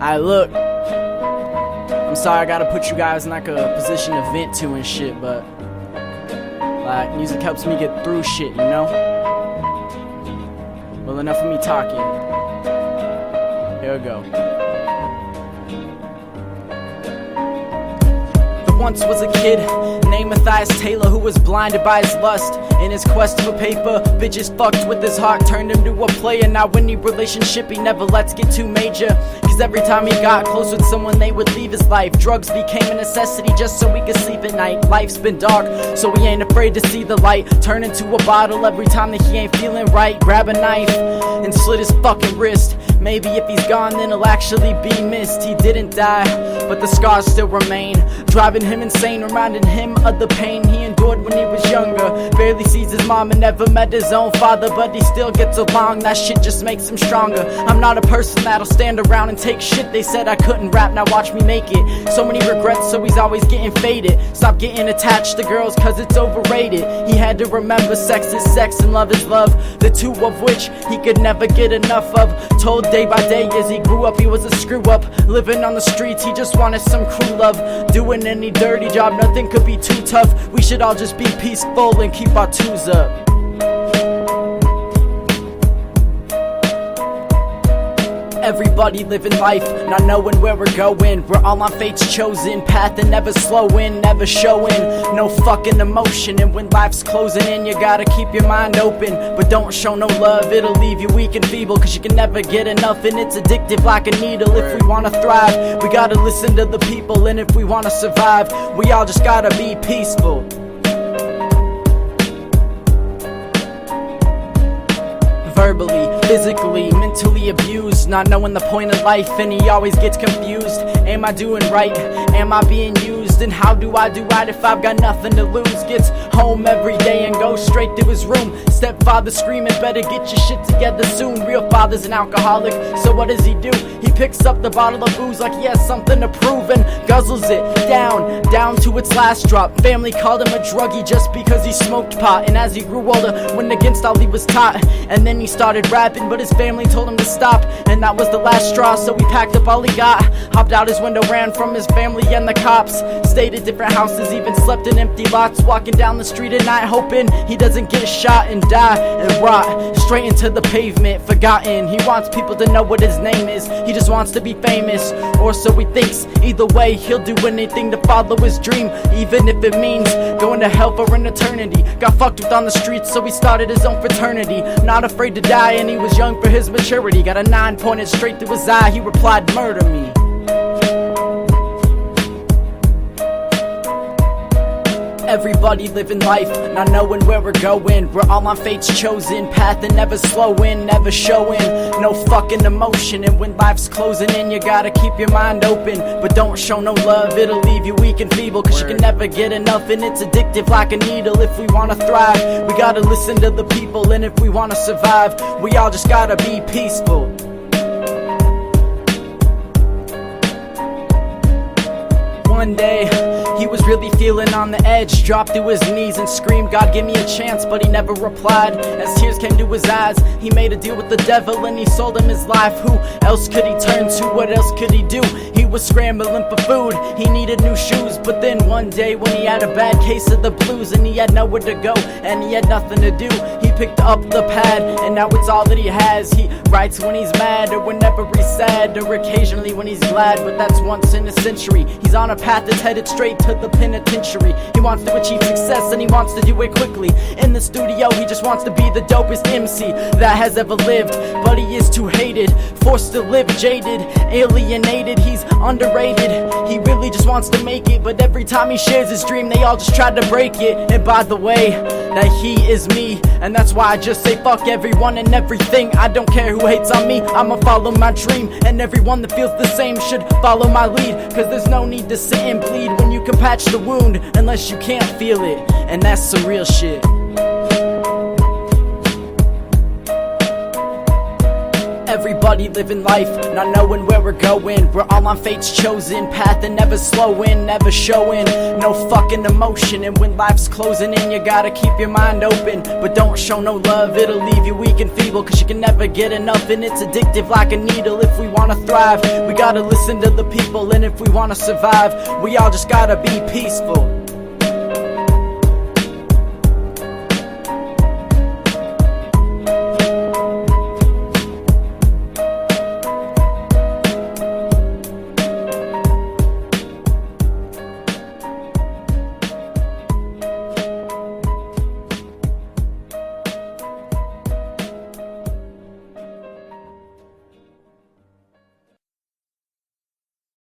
Look, I'm sorry I gotta put you guys in like a position to vent to and shit, but like, music helps me get through shit, you know? Well, enough of me talking. Here we go. Once was a kid named Matthias Taylor who was blinded by his lust. In his quest for paper, bitches fucked with his heart, turned him to a player. Now any relationship he never lets get too major, cause every time he got close with someone they would leave his life. Drugs became a necessity just so he could sleep at night. Life's been dark, so he ain't afraid to see the light. Turn into a bottle every time that he ain't feeling right. Grab a knife and slit his fucking wrist. Maybe if he's gone then he'll actually be missed. He didn't die, but the scars still remain, driving him insane, reminding him of the pain he endured when he was younger. Barely sees his mom and never met his own father, but he still gets along. That shit just makes him stronger. I'm not a person that'll stand around and take shit. They said I couldn't rap, now watch me make it. So many regrets, so he's always getting faded. Stop getting attached to girls cause it's overrated. He had to remember sex is sex and love is love, the two of which he could never get enough of. Told day by day as he grew up he was a screw up, living on the streets, he just wanted some crew love. Doing any dirty job, nothing could be too tough. We should all just be peaceful and keep our twos up. Everybody living life, not knowing where we're going. We're all on fate's chosen path and never slowing, never showing no fucking emotion. And when life's closing in, you gotta keep your mind open, but don't show no love, it'll leave you weak and feeble. Cause you can never get enough and it's addictive like a needle. If we wanna thrive, we gotta listen to the people. And if we wanna survive, we all just gotta be peaceful. Verbally, physically, mentally abused, not knowing the point of life, and he always gets confused. Am I doing right? Am I being used? And how do I do right if I've got nothing to lose? Gets home every day and goes straight to his room. Stepfather screaming, better get your shit together soon. Real father's an alcoholic, so what does he do? He picks up the bottle of booze like he has something to prove and guzzles it down to its last drop. Family called him a druggie just because he smoked pot. And as he grew older, went against all he was taught. And then he started rapping, but his family told him to stop, and that was the last straw. So he packed up all he got, hopped out his window, ran from his family and the cops. Stayed at different houses, even slept in empty lots, walking down the street at night hoping he doesn't get shot and die and rot straight into the pavement, forgotten. He wants people to know what his name is, he just wants to be famous, or so he thinks. Either way, he'll do anything to follow his dream, even if it means going to hell for an eternity. Got fucked with on the streets, so he started his own fraternity. Not afraid to die, and he was young for his maturity. Got a 9 pointed straight through his eye, he replied, "Murder me." Everybody living life, not knowing where we're going. We're all on fate's chosen path and never slowing, never showing no fucking emotion. And when life's closing in, you gotta keep your mind open, but don't show no love, it'll leave you weak and feeble. Cause you can never get enough and it's addictive like a needle. If we wanna thrive, we gotta listen to the people. And if we wanna survive, we all just gotta be peaceful. One day, he was really feeling on the edge, dropped to his knees and screamed, "God, give me a chance," but he never replied. As tears came to his eyes, he made a deal with the devil and he sold him his life. Who else could he turn to? What else could he do? He was scrambling for food, he needed new shoes. But then one day when he had a bad case of the blues and he had nowhere to go and he had nothing to do, he picked up the pad and now it's all that he has. He writes when he's mad or whenever he's sad, or occasionally when he's glad, but that's once in a century. He's on a path that's headed straight to the penitentiary. He wants to achieve success and he wants to do it quickly. In the studio he just wants to be the dopest MC that has ever lived, but he is too hated, forced to live jaded, alienated. He's underrated, he really just wants to make it, but every time he shares his dream they all just try to break it. And by the way, that he is me, and that's why I just say fuck everyone and everything. I don't care who hates on me, I'ma follow my dream, and everyone that feels the same should follow my lead. Cause there's no need to sit and bleed when you can patch the wound unless you can't feel it, and that's some real shit. Everybody living life, not knowing where we're going. We're all on fate's chosen path and never slowing, never showing no fucking emotion. And when life's closing in, you gotta keep your mind open, but don't show no love, it'll leave you weak and feeble. Cause you can never get enough, and it's addictive like a needle. If we wanna thrive, we gotta listen to the people, and if we wanna survive, we all just gotta be peaceful.